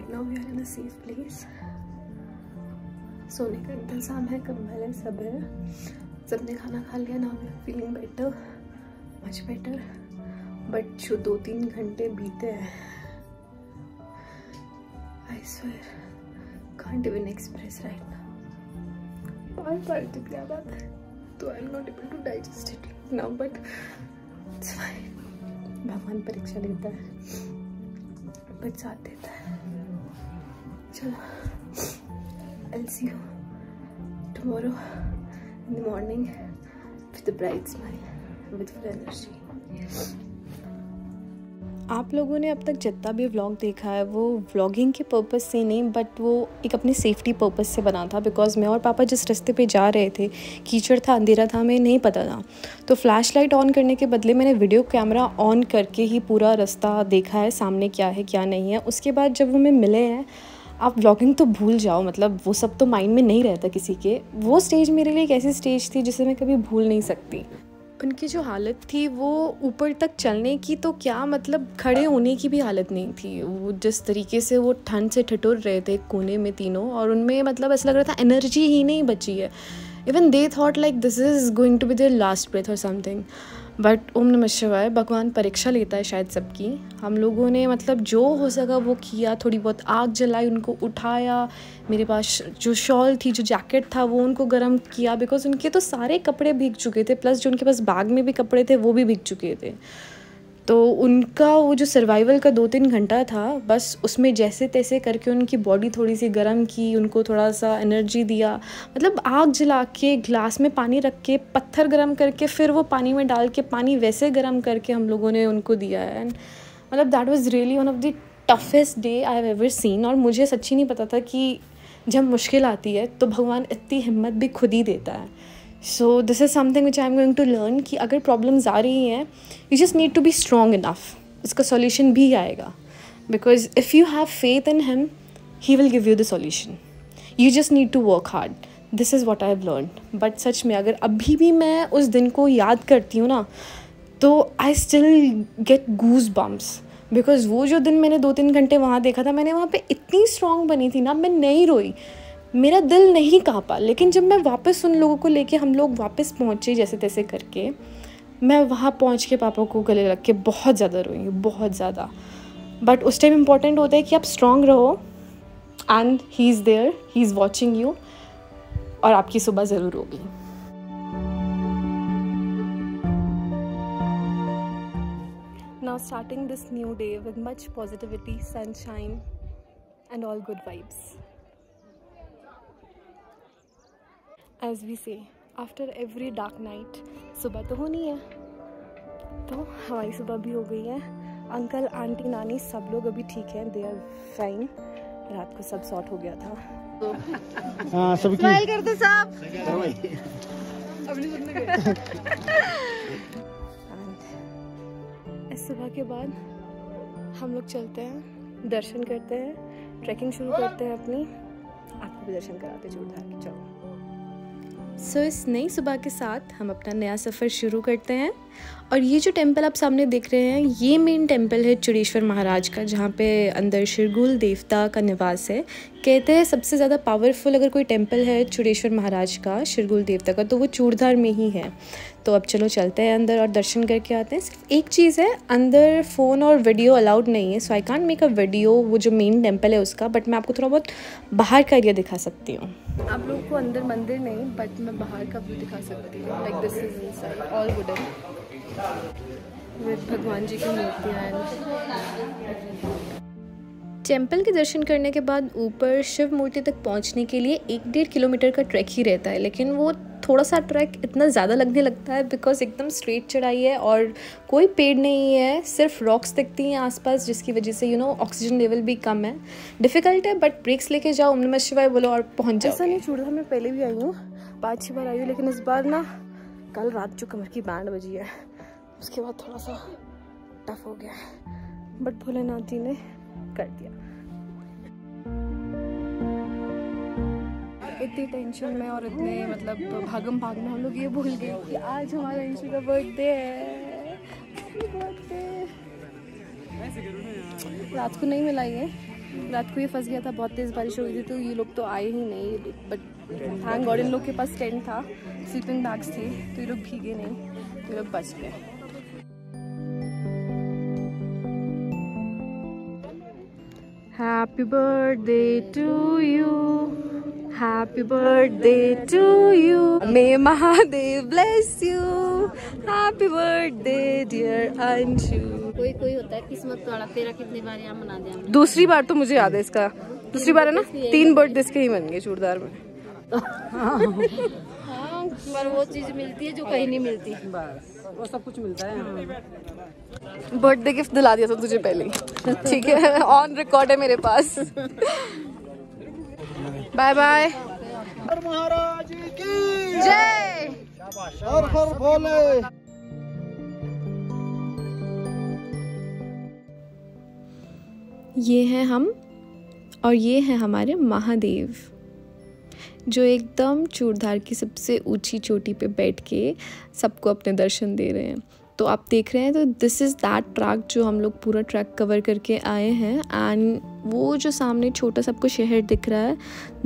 Right now we are in a safe place. सोने का इंतजाम है, कंबल है, सब है, सबने खाना खा लिया। Now we are feeling better, much better. But जो 2-3 घंटे बीते हैं, I swear can't even express right now. बार तो क्या बात है, तो I am not able to digest it now, but it's fine. भगवान परीक्षा लेता है बट साथ देता है। चलो, I'll see you tomorrow in the morning with a bright smile, with full energy. आप लोगों ने अब तक जितना भी व्लॉग देखा है वो व्लॉगिंग के पर्पस से नहीं, बट वो एक अपनी सेफ्टी पर्पस से बना था। बिकॉज़ मैं और पापा जिस रास्ते पे जा रहे थे, कीचड़ था, अंधेरा था, हमें नहीं पता था। तो फ्लैश लाइट ऑन करने के बदले मैंने वीडियो कैमरा ऑन करके ही पूरा रास्ता देखा है, सामने क्या है क्या नहीं है। उसके बाद जब वो हमें मिले हैं, आप व्लॉगिंग तो भूल जाओ, मतलब वो सब तो माइंड में नहीं रहता किसी के। वो स्टेज मेरे लिए एक ऐसी स्टेज थी जिसे मैं कभी भूल नहीं सकती। उनकी जो हालत थी वो ऊपर तक चलने की तो क्या, मतलब खड़े होने की भी हालत नहीं थी। वो जिस तरीके से वो ठंड से ठिठुर रहे थे कोने में तीनों, और उनमें मतलब ऐसा लग रहा था एनर्जी ही नहीं बची है। Even they thought like this is going to be their last breath और समथिंग। बट ओम नमः शिवाय, भगवान परीक्षा लेता है शायद सबकी। हम लोगों ने मतलब जो हो सका वो किया, थोड़ी बहुत आग जलाई, उनको उठाया, मेरे पास जो शॉल थी, जो जैकेट था वो उनको गर्म किया, बिकॉज उनके तो सारे कपड़े भीग चुके थे, प्लस जो उनके पास बैग में भी कपड़े थे वो भी भीग चुके थे। तो उनका वो जो सर्वाइवल का 2-3 घंटा था, बस उसमें जैसे तैसे करके उनकी बॉडी थोड़ी सी गर्म की, उनको थोड़ा सा एनर्जी दिया। मतलब आग जला के, ग्लास में पानी रख के, पत्थर गर्म करके, फिर वो पानी में डाल के, पानी वैसे गर्म करके हम लोगों ने उनको दिया है। एंड मतलब that was really one of the toughest day I have ever seen. और मुझे सच्ची नहीं पता था कि जब मुश्किल आती है तो भगवान इतनी हिम्मत भी खुद ही देता है। So this is something which I am going to learn कि अगर प्रॉब्लम्स आ रही हैं, you just need to be strong enough, इसका सॉल्यूशन भी आएगा। Because if you have faith in him, he will give you the solution. You just need to work hard. This is what I have learn. But सच में अगर अभी भी मैं उस दिन को याद करती हूँ ना, तो I still get goose bumps. Because वो जो दिन मैंने 2-3 घंटे वहाँ देखा था, मैंने वहाँ पे इतनी स्ट्रॉन्ग बनी थी ना, मैं नहीं रोई, मेरा दिल नहीं काँपा। लेकिन जब मैं वापस उन लोगों को लेके, हम लोग वापस पहुँचे जैसे तैसे करके, मैं वहाँ पहुँच के पापा को गले लग के बहुत ज़्यादा रोई, बहुत ज़्यादा। बट उस टाइम इम्पॉर्टेंट होता है कि आप स्ट्रॉन्ग रहो, and he is there, he is watching you, और आपकी सुबह ज़रूर होगी। Now starting this new day with much positivity, sunshine and all good vibes. As we say, after every dark night, सुबह तो होनी है। तो हमारी सुबह भी हो गई है। अंकल, आंटी, नानी सब लोग अभी ठीक हैं, दे आर फाइन। रात को सब सॉर्ट हो गया था। तो स्माइल कर दो सब। इस सुबह के बाद हम लोग चलते हैं, दर्शन करते हैं, ट्रैकिंग शुरू करते हैं अपनी। आपको भी दर्शन कराते जोरदार की। चलो। सो इस नई सुबह के साथ हम अपना नया सफ़र शुरू करते हैं। और ये जो टेंपल आप सामने देख रहे हैं, ये मेन टेंपल है चूड़ेश्वर महाराज का, जहाँ पे अंदर शिरगुल देवता का निवास है। कहते हैं सबसे ज़्यादा पावरफुल अगर कोई टेंपल है चूड़ेश्वर महाराज का, शिरगुल देवता का, तो वो चूड़धार में ही है। तो अब चलो चलते हैं अंदर और दर्शन करके आते हैं। सिर्फ एक चीज़ है, अंदर फ़ोन और वीडियो अलाउड नहीं है, so I can't make a video वो जो मेन टेंपल है उसका, बट मैं आपको थोड़ा बहुत बाहर का एरिया दिखा सकती हूँ। आप लोग को अंदर मंदिर नहीं, बट मैं बाहर का व्यू दिखा सकती हूँ। Like this is inside, all wooden, with भगवान जी की मूर्तियाँ। टेंपल के दर्शन करने के बाद ऊपर शिव मूर्ति तक पहुंचने के लिए 1-1.5 किलोमीटर का ट्रैक ही रहता है। लेकिन वो थोड़ा सा ट्रैक इतना ज़्यादा लगने लगता है बिकॉज एकदम स्ट्रेट चढ़ाई है और कोई पेड़ नहीं है, सिर्फ रॉक्स दिखती हैं आसपास, जिसकी वजह से ऑक्सीजन लेवल भी कम है। डिफ़िकल्ट है, बट ब्रेक्स लेके जाओ, ओम नमः शिवाय बोलो और पहुँच जाओ। ऐसा नहीं, चूड़धार में पहले भी आई हूँ, 5-6 बार आई हूँ, लेकिन इस बार ना कल रात जो कमर की बैंड बजी है उसके बाद थोड़ा सा टफ हो गया है, बट भोलेनाथ जी ने कर दिया। इतनी टेंशन में और इतने मतलब भागम भाग में हम लोग ये भूल गए कि आज हमारा इंशु का बर्थडे है। रात को नहीं मिला ये, रात को ये फंस गया था, बहुत तेज़ बारिश हो गई थी तो ये लोग तो आए ही नहीं, बट थैंक गॉड इन लोग के पास टेंट था, स्लीपिंग बैग्स थी, तो ये लोग भीगे नहीं, तो ये लोग बच गए। Happy birthday to you, happy birthday to you, may Mahadev bless you, happy birthday dear Anshu. कोई कोई होता है किस्मत वाला, तेरा कितनी बार यहाँ मना दिया? दूसरी बार तो मुझे याद है इसका, दूसरी बार है ना, 3 बर्थडे के ही बन गए चूड़दार में। हाँ, पर वो चीज मिलती है जो कहीं नहीं मिलती, वो सब कुछ मिलता है। बर्थडे गिफ्ट दिला दिया था तुझे पहले ही, ठीक है, ऑन रिकॉर्ड है मेरे पास। Bye bye. महाराज की जय। हर हर भोले। ये हैं हम और ये हैं हमारे महादेव, जो एकदम चूड़धार की सबसे ऊंची चोटी पे बैठ के सबको अपने दर्शन दे रहे हैं। तो आप देख रहे हैं, तो दिस इज़ दैट ट्रैक जो हम लोग पूरा ट्रैक कवर करके आए हैं। एंड वो जो सामने छोटा सा आपको शहर दिख रहा है,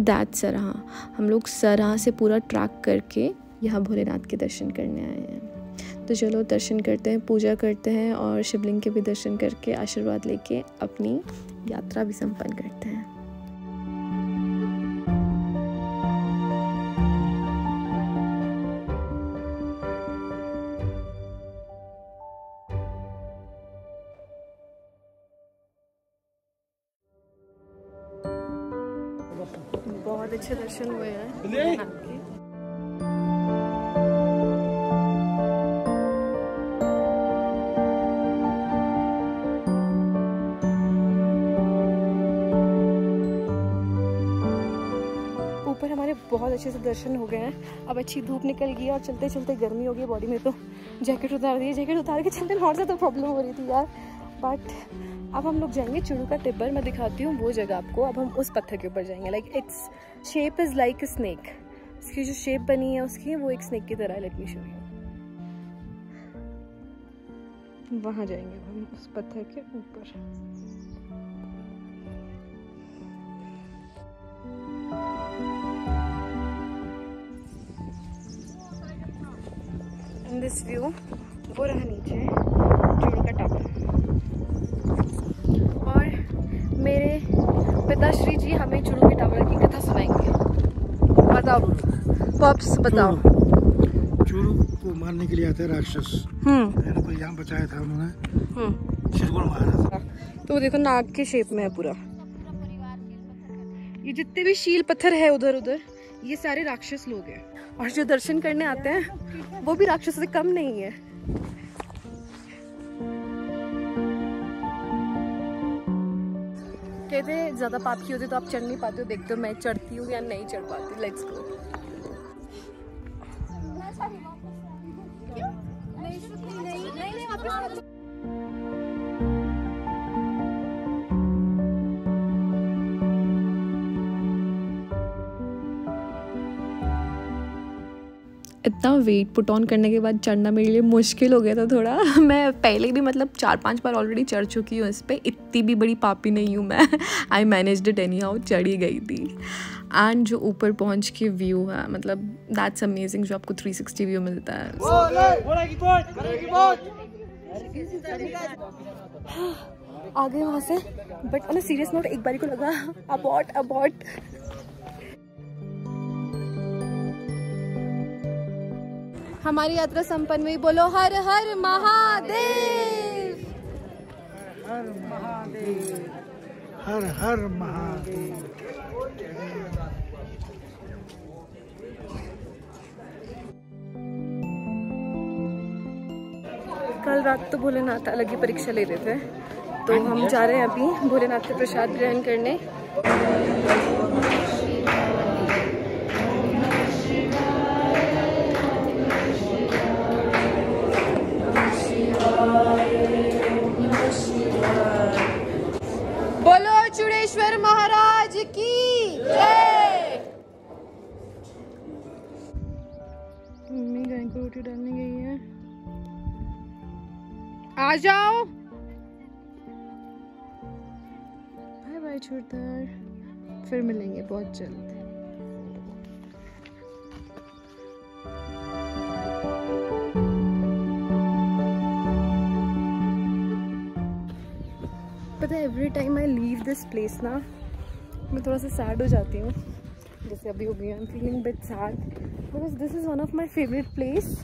दैट सरहा, हम लोग सरहा से पूरा ट्रैक करके यहाँ भोलेनाथ के दर्शन करने आए हैं। तो चलो दर्शन करते हैं, पूजा करते हैं और शिवलिंग के भी दर्शन करके आशीर्वाद लेके अपनी यात्रा भी संपन्न करते हैं। बहुत अच्छे दर्शन हुए हैं। ऊपर हमारे बहुत अच्छे से दर्शन हो गए हैं। अब अच्छी धूप निकल गई और चलते चलते गर्मी हो गई बॉडी में, तो जैकेट उतार दी। जैकेट उतार के चलते और ज़्यादा प्रॉब्लम हो रही थी यार। बट अब हम लोग जाएंगे चुरू का टिब्बर, मैं दिखाती हूँ वो जगह आपको। अब हम उस पत्थर के ऊपर जाएंगे। Like its shape is like a snake, इसकी जो शेप बनी है उसकी, वो एक स्नेक की तरह है। Let me show you. वहाँ जाएंगे हम उस पत्थर के ऊपर। इन दिस व्यू वो रहा नीचे चुरू का टावर। और मेरे पिताश्री जी हमें चुरू के टावर की कथा सुनाएंगे। बताओ पॉप्स, बताओ। चूरू को मारने के लिए आते हैं राक्षस, है ना, तो यहाँ बचाया था उन्होंने, शिरगुल मारा था। तो वो देखो नाग के शेप में है पूरा। ये जितने भी शील पत्थर है उधर उधर, ये सारे राक्षस लोग हैं। और जो दर्शन करने आते हैं वो भी राक्षस से कम नहीं है। कहते हैं ज्यादा पाप की होती तो आप चढ़ नहीं पाते हो। देखते हो मैं चढ़ती हूँ या नहीं चढ़ पाती। Let's go. इतना वेट पुट ऑन करने के बाद चढ़ना मेरे लिए मुश्किल हो गया था थोड़ा। मैं पहले भी मतलब 4-5 बार ऑलरेडी चढ़ चुकी हूँ इस पर। इतनी भी बड़ी पापी नहीं हूँ मैं। आई मैनेज्ड इट एनी हाउ, चढ़ ही गई थी। एंड जो ऊपर पहुँच के व्यू है, मतलब दैट्स अमेजिंग, जो आपको 360 व्यू मिलता है। आ गए वहाँ से, but on a serious note एक बारी को लगा अबॉट। हमारी यात्रा संपन्न हुई। बोलो हर हर महादेव। हर महादेव, हर हर महादेव। कल रात तो भोलेनाथ अलग ही परीक्षा ले रहे थे, तो हम जा रहे हैं अभी भोलेनाथ का प्रसाद ग्रहण करने। बोलो चूड़ेश्वर महाराज की जय। मम्मी गाय को रोटी डालने गई है। आ जाओ। बाय बाय बाय चूड़दार, फिर मिलेंगे बहुत जल्द। पता है every time I leave this place ना मैं थोड़ा सा सैड हो जाती हूँ, जैसे अभी हो गई। I am feeling bit sad because this is one of my favourite place.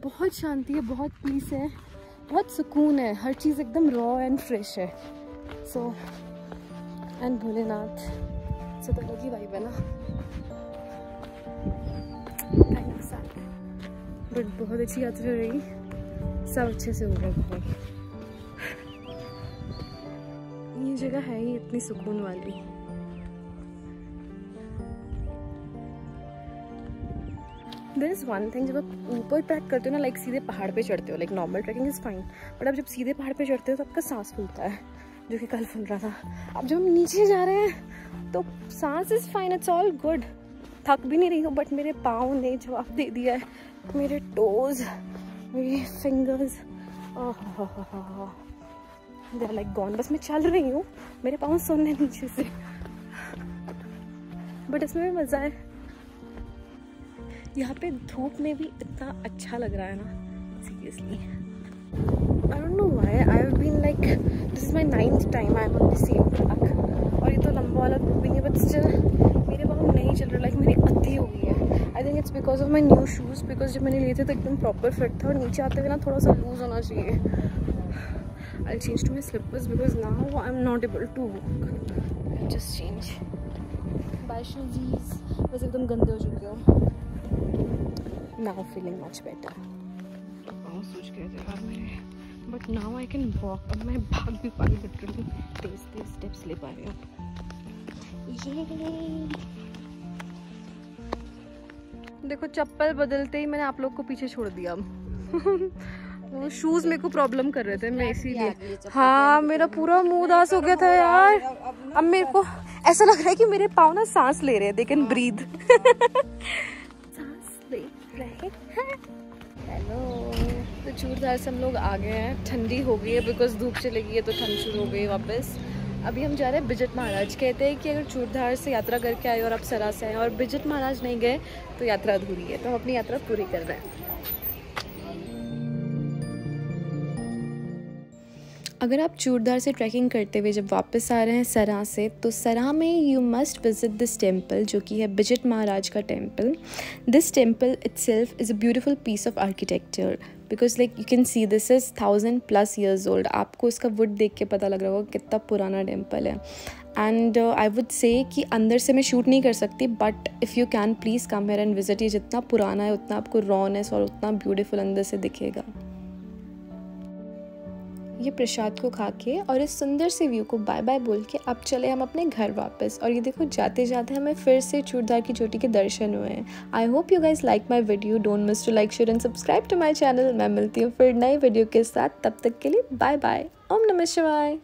बहुत शांति है, बहुत पीस है, बहुत सुकून है, हर चीज़ एकदम रॉ एंड फ्रेश है। सो एंड भोलेनाथ से तो अलग ही वाइब है ना। काइंड ऑफ सैड बट बहुत अच्छी यात्रा रही, सब अच्छे से हो गया। भाई ये जगह है ही इतनी सुकून वाली। देयर इज़ वन थिंग, जब आप ऊपर ट्रैक करते हो ना, लाइक सीधे पहाड़ पे चढ़ते हो, like normal trekking is fine, but अब जब सीधे पहाड़ पे चढ़ते हो तो आपका सांस फूलता है, जो कि कल फूल रहा था। अब जब हम नीचे जा रहे हैं तो सांस is fine, it's all good, थक भी नहीं रही हूँ, बट मेरे पाँव ने जवाब दे दिया है, मेरे टोज़, मेरे fingers, they are like gone. बस मैं चल रही हूँ, मेरे पाँव सुन रहे नीचे से, बट इसमें भी मज़ा है। यहाँ पे धूप में भी इतना अच्छा लग रहा है ना, seriously. I don't know why I have been like this is my 9th time I am on the same track, और ये तो लंबा वाला ग्रुप भी नहीं है, बट स्टिल मेरे पाँव नहीं चल रहे, लाइक मेरी अद्धी हो गई है। I think it's because of my new shoes, because जब मैंने लिए थे तो एकदम प्रॉपर फिट था, और नीचे आते हुए ना थोड़ा सा लूज होना चाहिए। I'll change to my slippers because now I'm not able to walk. I'll just change. Bye shoesies. बस एकदम गंदे हो चुके हो। Now feeling much better. पाँव सूज गए थे यार मेरे, but now I can walk. अब मैं भाग भी पा रही हूँ, literally तेज स्टेप्स ले पा रही हूँ। देखो चप्पल बदलते ही मैंने आप लोग को पीछे छोड़ दिया। वो शूज मेरे को प्रॉब्लम कर रहे थे, मैं इसीलिए। हाँ मेरा पूरा मुंह उदास हो गया था यार। अब मेरे को ऐसा लग रहा है कि मेरे पाँव ना सांस ले रहे हैं, दे कैन ब्रीथ। सांस ले रहे हैं। हेलो, तो चूड़धार से हम लोग आ गए हैं, ठंडी हो गई है बिकॉज धूप चली गई है तो ठंड शुरू हो गई वापस। अभी हम जा रहे हैं बिजट महाराज। कहते हैं कि अगर चूड़धार से यात्रा करके आए और आप सरा से आए और बिजट महाराज नहीं गए तो यात्रा अधूरी है, तो हम अपनी यात्रा पूरी कर रहे हैं। अगर आप चूड़धार से ट्रैकिंग करते हुए जब वापस आ रहे हैं सरा से, तो सरा में you must visit this temple, जो कि है बिजट महाराज का temple. This temple itself is a beautiful piece of architecture because like you can see this is 1000+ years old. आपको इसका वुड देख के पता लग रहा होगा कितना पुराना टेम्पल है। एंड आई वुड से कि अंदर से मैं शूट नहीं कर सकती, but if you can please come here and visit. ये जितना पुराना है उतना आपको रॉनेस और उतना ब्यूटीफुल अंदर से दिखेगा। ये प्रसाद को खा के और इस सुंदर से व्यू को बाय बाय बोल के अब चले हम अपने घर वापस। और ये देखो जाते जाते हमें फिर से चूड़धार की चोटी के दर्शन हुए हैं। I hope you guys like my video. Don't miss to like, share and subscribe to my channel. मैं मिलती हूँ फिर नए वीडियो के साथ, तब तक के लिए बाय बाय। ओम नमः शिवाय।